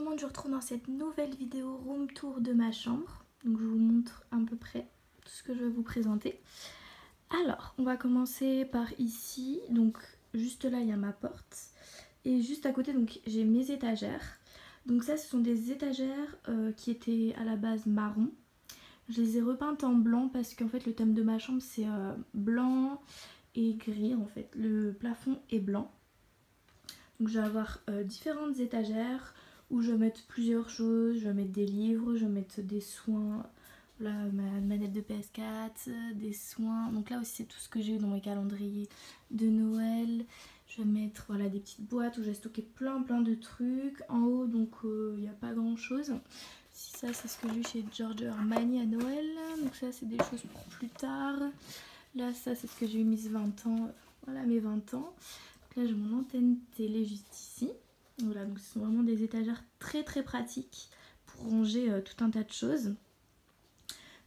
tout le monde, je vous retrouve dans cette nouvelle vidéo room tour de ma chambre. Donc je vous montre à peu près tout ce que je vais vous présenter. Alors, on va commencer par ici. Donc juste là, il y a ma porte. Et juste à côté, donc j'ai mes étagères. Donc ça, ce sont des étagères qui étaient à la base marron. Je les ai repeintes en blanc parce qu'en fait le thème de ma chambre c'est blanc et gris en fait. Le plafond est blanc. Donc je vais avoir différentes étagères où je vais mettre plusieurs choses. Je vais mettre des livres, je vais mettre des soins, voilà, ma manette de PS4, des soins. Donc là aussi c'est tout ce que j'ai eu dans mes calendriers de Noël. Je vais mettre voilà, des petites boîtes où j'ai stocké plein de trucs. En haut donc il n'y a pas grand chose. Ça c'est ce que j'ai eu chez Giorgio Armani à Noël. Donc ça c'est des choses pour plus tard. Là ça c'est ce que j'ai eu mes 20 ans. Voilà mes 20 ans. Là j'ai mon antenne télé juste ici. Voilà, donc ce sont vraiment des étagères très pratiques pour ranger tout un tas de choses.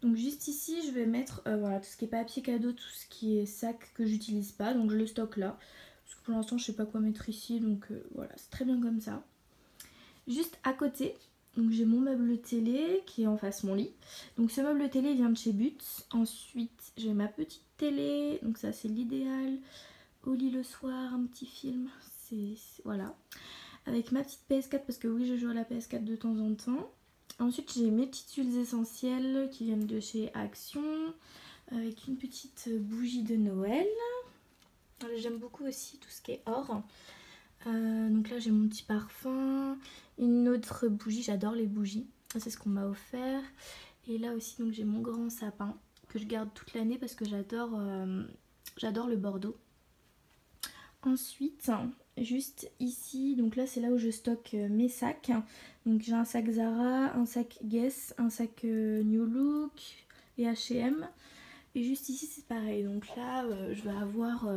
Donc juste ici je vais mettre voilà, tout ce qui est papier cadeau, tout ce qui est sac que j'utilise pas. Donc je le stocke là. Parce que pour l'instant je sais pas quoi mettre ici. Donc voilà, c'est très bien comme ça. Juste à côté, donc j'ai mon meuble télé qui est en face mon lit. Donc ce meuble télé vient de chez But. Ensuite j'ai ma petite télé. Donc ça c'est l'idéal. Au lit le soir, un petit film. Voilà. Avec ma petite PS4 parce que oui je joue à la PS4 de temps en temps. Ensuite j'ai mes petites huiles essentielles qui viennent de chez Action. Avec une petite bougie de Noël. J'aime beaucoup aussi tout ce qui est or. Donc là j'ai mon petit parfum. Une autre bougie, j'adore les bougies. C'est ce qu'on m'a offert. Et là aussi donc j'ai mon grand sapin que je garde toute l'année parce que j'adore le Bordeaux. Ensuite, juste ici, donc là c'est là où je stocke mes sacs. Donc j'ai un sac Zara, un sac Guess, un sac New Look et H&M. Et juste ici c'est pareil. Donc là je vais avoir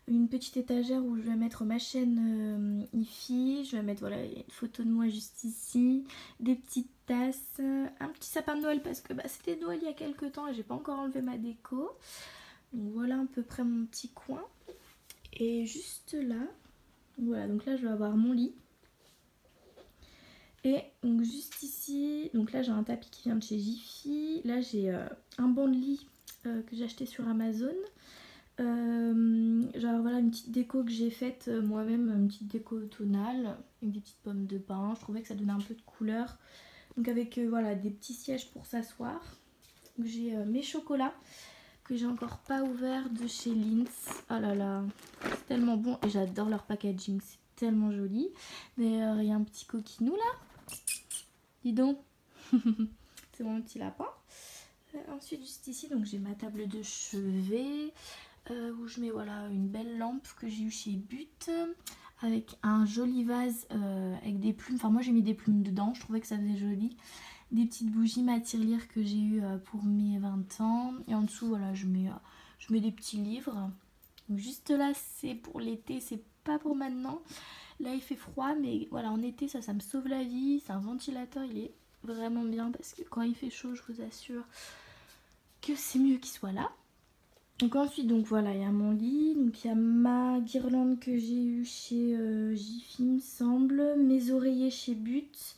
une petite étagère où je vais mettre ma chaîne IFI. Je vais mettre voilà, une photo de moi juste ici. Des petites tasses, un petit sapin de Noël parce que c'était Noël il y a quelques temps et j'ai pas encore enlevé ma déco. Donc voilà à peu près mon petit coin. Et juste là, voilà, donc là je vais avoir mon lit. Et donc juste ici, donc là j'ai un tapis qui vient de chez Jiffy. Là j'ai un banc de lit que j'ai acheté sur Amazon. Genre voilà une petite déco que j'ai faite moi-même, une petite déco tonale avec des petites pommes de pin. Je trouvais que ça donnait un peu de couleur. Donc avec voilà des petits sièges pour s'asseoir. J'ai mes chocolats que j'ai encore pas ouvert de chez Lindt. Oh là là, c'est tellement bon et j'adore leur packaging, c'est tellement joli. D'ailleurs il y a un petit coquinou là, dis donc. C'est mon petit lapin. Ensuite juste ici donc j'ai ma table de chevet où je mets voilà une belle lampe que j'ai eu chez But avec un joli vase avec des plumes. Enfin moi j'ai mis des plumes dedans, je trouvais que ça faisait joli. Des petites bougies ma tirelire que j'ai eu pour mes 20 ans. Et en dessous, voilà, je mets des petits livres. Donc juste là, c'est pour l'été, c'est pas pour maintenant. Là, il fait froid, mais voilà, en été, ça me sauve la vie. C'est un ventilateur, il est vraiment bien parce que quand il fait chaud, je vous assure que c'est mieux qu'il soit là. Donc ensuite, donc voilà, il y a mon lit. Donc il y a ma guirlande que j'ai eue chez Jiffy, il me semble. Mes oreillers chez But.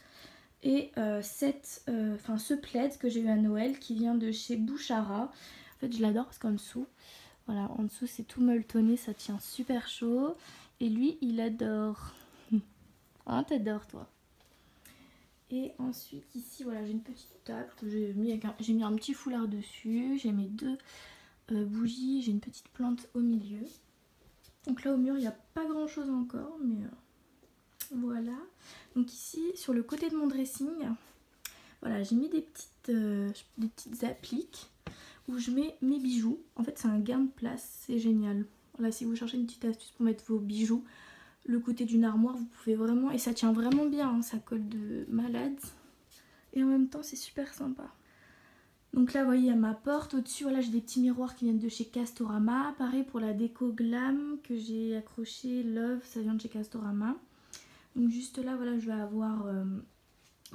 Et ce plaid que j'ai eu à Noël qui vient de chez Bouchara. En fait je l'adore parce qu'en dessous, voilà, en dessous c'est tout molletonné, ça tient super chaud. Et lui il adore. Ah t'adores toi. Et ensuite ici voilà j'ai une petite table que j'ai mis un petit foulard dessus. J'ai mes deux bougies, j'ai une petite plante au milieu. Donc là au mur il n'y a pas grand chose encore mais... Voilà, donc ici sur le côté de mon dressing, voilà j'ai mis des petites appliques où je mets mes bijoux. En fait c'est un gain de place, c'est génial. Voilà, si vous cherchez une petite astuce pour mettre vos bijoux, le côté d'une armoire vous pouvez vraiment, et ça tient vraiment bien, hein, ça colle de malade. Et en même temps c'est super sympa. Donc là vous voyez il y a ma porte, au-dessus voilà j'ai des petits miroirs qui viennent de chez Castorama. Pareil pour la déco glam que j'ai accroché, Love, ça vient de chez Castorama. Donc juste là voilà je vais avoir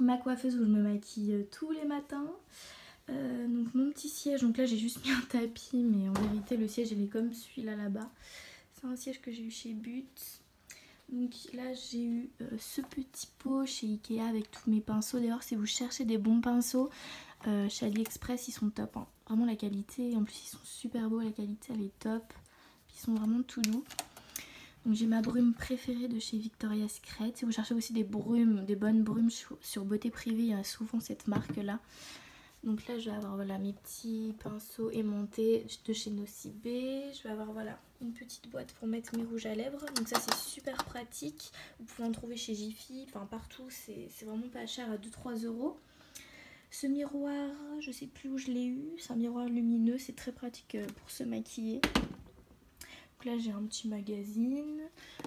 ma coiffeuse où je me maquille tous les matins. Donc mon petit siège, donc là j'ai juste mis un tapis mais en vérité le siège il est comme celui-là là-bas. C'est un siège que j'ai eu chez But. Donc là j'ai eu ce petit pot chez Ikea avec tous mes pinceaux. D'ailleurs si vous cherchez des bons pinceaux, chez AliExpress ils sont top, hein. Vraiment la qualité, en plus ils sont super beaux, la qualité elle est top. Ils sont vraiment tout doux. Donc j'ai ma brume préférée de chez Victoria's Secret. Si vous cherchez aussi des brumes, des bonnes brumes sur Beauté Privée, il y a souvent cette marque là. Donc là je vais avoir voilà mes petits pinceaux aimantés de chez Nocibé. Je vais avoir voilà une petite boîte pour mettre mes rouges à lèvres. Donc ça c'est super pratique. Vous pouvez en trouver chez Jiffy, enfin partout, c'est vraiment pas cher, à 2-3 euros. Ce miroir, je sais plus où je l'ai eu, c'est un miroir lumineux, c'est très pratique pour se maquiller. Donc là j'ai un petit magazine,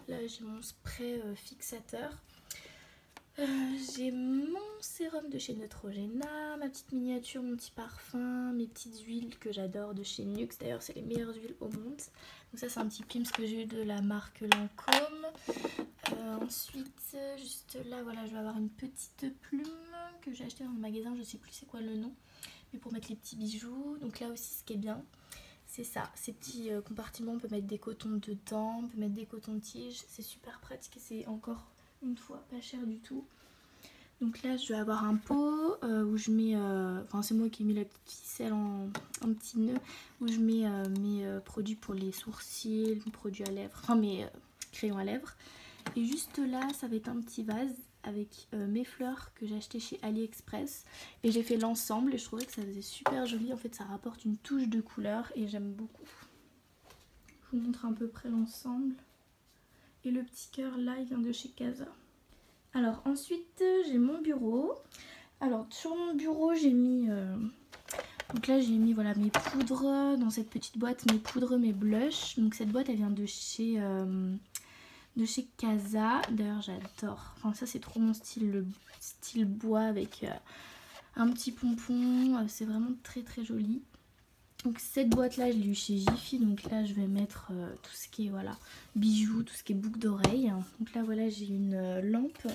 là j'ai mon spray fixateur. J'ai mon sérum de chez Neutrogena, ma petite miniature, mon petit parfum, mes petites huiles que j'adore de chez Nuxe. D'ailleurs c'est les meilleures huiles au monde. Donc ça c'est un petit Pims que j'ai eu de la marque Lancôme. Ensuite juste là voilà, je vais avoir une petite plume que j'ai achetée dans le magasin, je sais plus c'est quoi le nom, mais pour mettre les petits bijoux. Donc là aussi ce qui est bien, c'est ça, ces petits compartiments, on peut mettre des cotons dedans, on peut mettre des cotons-tiges, c'est super pratique et c'est encore une fois pas cher du tout. Donc là je vais avoir un pot où je mets, enfin c'est moi qui ai mis la petite ficelle en petit nœud, où je mets mes produits pour les sourcils, mes produits à lèvres, enfin mes crayons à lèvres. Et juste là ça va être un petit vase avec mes fleurs que j'ai acheté chez AliExpress. Et j'ai fait l'ensemble et je trouvais que ça faisait super joli. En fait ça rapporte une touche de couleur et j'aime beaucoup. Je vous montre à peu près l'ensemble. Et le petit cœur là il vient de chez Casa. Alors ensuite j'ai mon bureau. Alors sur mon bureau j'ai mis... donc là j'ai mis voilà mes poudres dans cette petite boîte, mes poudres, mes blushs. Donc cette boîte elle vient de chez Casa. D'ailleurs j'adore. Enfin ça c'est trop mon style, le style bois avec un petit pompon. C'est vraiment très très joli. Donc cette boîte là je l'ai eu chez Jiffy. Donc là je vais mettre tout ce qui est voilà bijoux, tout ce qui est boucles d'oreilles. Donc là voilà j'ai une lampe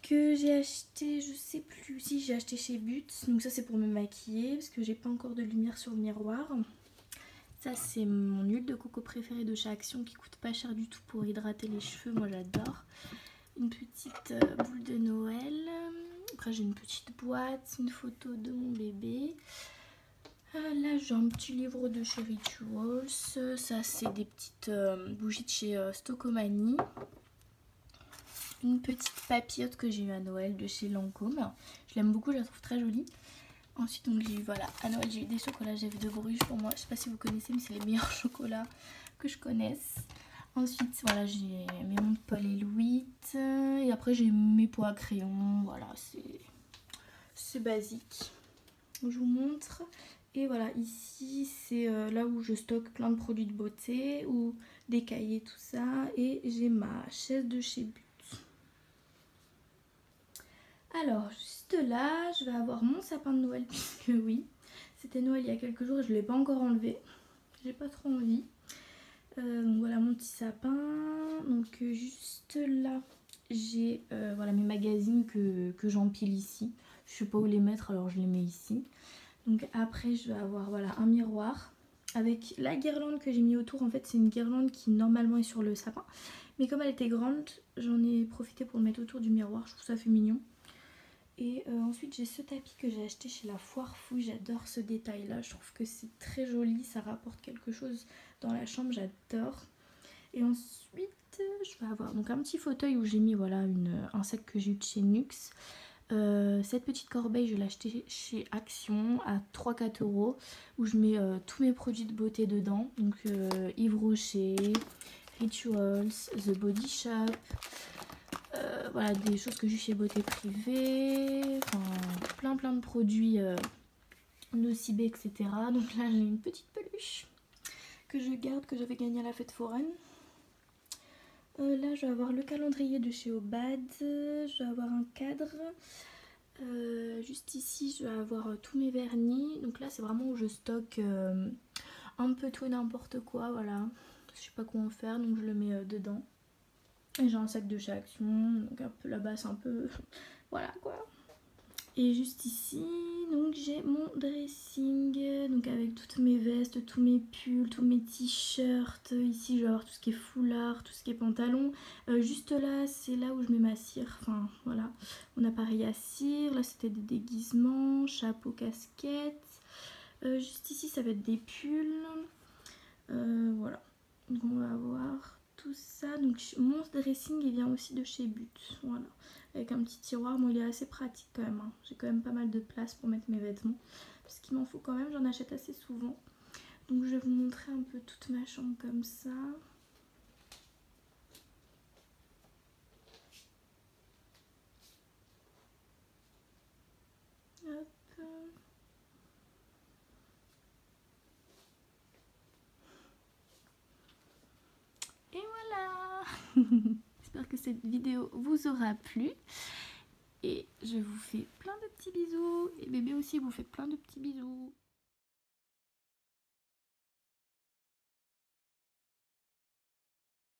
que j'ai acheté, je sais plus si j'ai acheté chez But. Donc ça c'est pour me maquiller parce que j'ai pas encore de lumière sur le miroir. Ça c'est mon huile de coco préférée de chez Action qui coûte pas cher du tout pour hydrater les cheveux, moi j'adore. Une petite boule de Noël. Après j'ai une petite boîte, une photo de mon bébé. Là j'ai un petit livre de chez Rituals. Ça c'est des petites bougies de chez Stocomanie. Une petite papillote que j'ai eu à Noël de chez Lancôme. Je l'aime beaucoup, je la trouve très jolie. Ensuite donc j'ai eu voilà, à Noël j'ai eu des chocolats Jeff de Bruges pour moi. Je sais pas si vous connaissez mais c'est les meilleurs chocolats que je connaisse. Ensuite voilà j'ai mes montres Paul et Louis. Et après j'ai mes pots à crayon. Voilà c'est basique. Je vous montre. Et voilà ici c'est là où je stocke plein de produits de beauté ou des cahiers tout ça. Et j'ai ma chaise de chez But. Alors juste là je vais avoir mon sapin de Noël puisque oui c'était Noël il y a quelques jours et je ne l'ai pas encore enlevé, j'ai pas trop envie. Donc voilà mon petit sapin. Donc juste là j'ai voilà mes magazines que j'empile ici. Je sais pas où les mettre alors je les mets ici. Donc après je vais avoir voilà un miroir avec la guirlande que j'ai mis autour. En fait c'est une guirlande qui normalement est sur le sapin mais comme elle était grande j'en ai profité pour le mettre autour du miroir, je trouve ça fait mignon. Et ensuite j'ai ce tapis que j'ai acheté chez la Foire Fouille, j'adore ce détail là, je trouve que c'est très joli, ça rapporte quelque chose dans la chambre, j'adore. Et ensuite je vais avoir donc un petit fauteuil où j'ai mis voilà un sac que j'ai eu de chez Nuxe. Cette petite corbeille je l'ai acheté chez Action à 3-4 euros où je mets tous mes produits de beauté dedans. Donc Yves Rocher, Rituals, The Body Shop. Voilà des choses que j'ai chez Beauté Privée, enfin plein de produits Nocibé etc. Donc là j'ai une petite peluche que je garde, que j'avais gagnée à la fête foraine. Là je vais avoir le calendrier de chez Obad, je vais avoir un cadre. Juste ici je vais avoir tous mes vernis. Donc là c'est vraiment où je stocke un peu tout et n'importe quoi, voilà. Je sais pas quoi en faire donc je le mets dedans. Et j'ai un sac de chez Action, donc un peu là-bas c'est un peu... voilà quoi. Et juste ici, donc j'ai mon dressing, donc avec toutes mes vestes, tous mes pulls, tous mes t-shirts. Ici je vais avoir tout ce qui est foulard, tout ce qui est pantalon. Juste là, c'est là où je mets ma cire, enfin voilà, mon appareil à cire. Là c'était des déguisements, chapeau, casquette. Juste ici ça va être des pulls. Voilà, donc on va avoir tout ça. Donc mon dressing il vient aussi de chez But, voilà, avec un petit tiroir. Bon, il est assez pratique quand même, hein. J'ai quand même pas mal de place pour mettre mes vêtements parce qu'il m'en faut quand même, j'en achète assez souvent. Donc je vais vous montrer un peu toute ma chambre comme ça. Hop. Et voilà. J'espère que cette vidéo vous aura plu. Et je vous fais plein de petits bisous. Et bébé aussi vous fait plein de petits bisous.